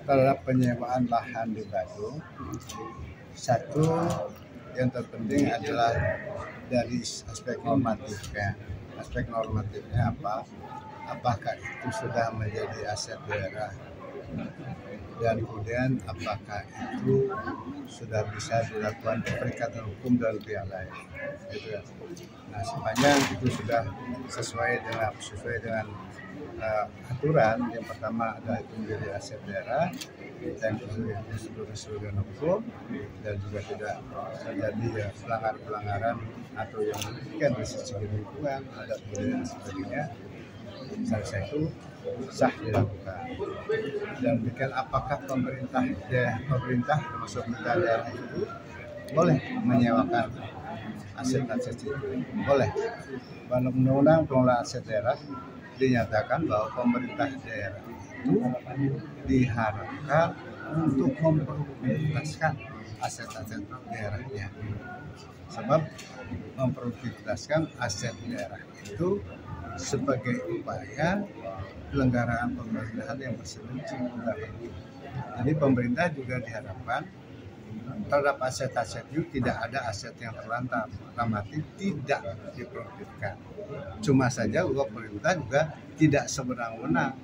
terhadap penyewaan lahan di Badung. Satu yang terpenting adalah dari aspek normatifnya. Aspek normatifnya apa? Apakah itu sudah menjadi aset daerah? Dan kemudian apakah itu sudah bisa dilakukan perikatan hukum dan pihak lain? Itu ya. Nah, sepanjang itu sudah sesuai dengan aturan, yang pertama adalah itu menjadi aset daerah dan prosedur dan hukum, dan juga tidak terjadi pelanggaran atau yang merugikan dari sisi lingkungan, adat budaya dan sebagainya. Saya itu sah dilakukan. Dan demikian, apakah pemerintah termasuk pemerintah daerah itu boleh menyewakan aset-aset itu? Boleh. Dalam Undang-Undang Pengelolaan Aset Daerah dinyatakan bahwa pemerintah daerah itu diharapkan untuk memproduktifkan aset-aset daerahnya. Sebab memproduktifkan aset daerah itu sebagai upaya penyelenggaraan pemerintahan yang berkesinambungan. Jadi pemerintah juga diharapkan terhadap aset-aset itu tidak ada aset yang terlantar, otomatis tidak diproduktifkan. Cuma saja bahwa pemerintah juga tidak sewenang-wenang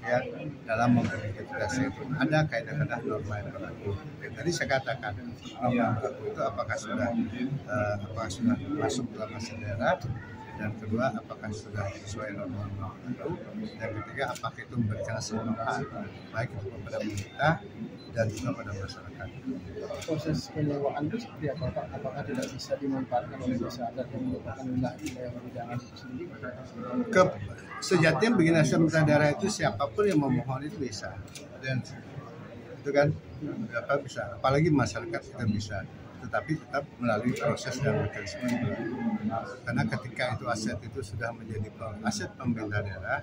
ya dalam memverifikasi itu. Ada kaidah-kaidah norma yang berlaku. Tadi saya katakan norma yang berlaku itu apakah sudah masuk dalam aset daerah, dan kedua apakah sudah sesuai norma tertentu, dan ketiga apakah itu memberikan keseluruhan baik itu kepada pemerintah dan juga pada masyarakat. Proses penyewaan itu seperti apa Pak? Apakah tidak bisa dimanfaatkan oleh masyarakat yang merupakan wilayah perundangan itu sendiri? Sejatinya begini, pemerintah daerah itu siapapun yang memohon itu bisa, dan itu kan apa bisa, apalagi masyarakat kita bisa, tetapi tetap melalui proses dan mekanisme. Karena ketika itu aset itu sudah menjadi aset pemerintah daerah,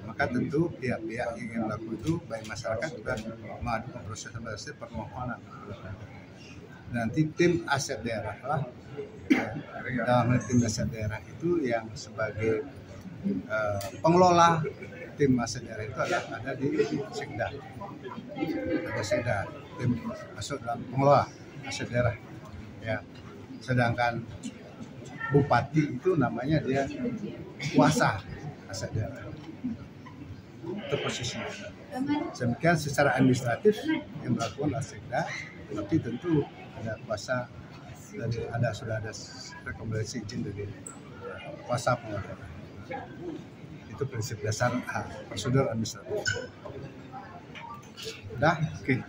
maka tentu pihak-pihak yang ingin melakukan itu, baik masyarakat juga mengajukan proses permohonan. Nanti tim aset daerah lah, dalam tim aset daerah itu yang sebagai pengelola tim aset daerah itu ada di Sekda. Ada Sekda, tim masuk dalam pengelola aset daerah. Ya, sedangkan bupati itu namanya dia kuasa aset daerah. Itu posisinya. Demikian secara administratif yang dilakukan oleh Sekda, tapi tentu ada kuasa dan sudah ada rekomendasi izin dari kuasa pengelola. Itu prinsip dasar prosedur administratif. Udah? Oke.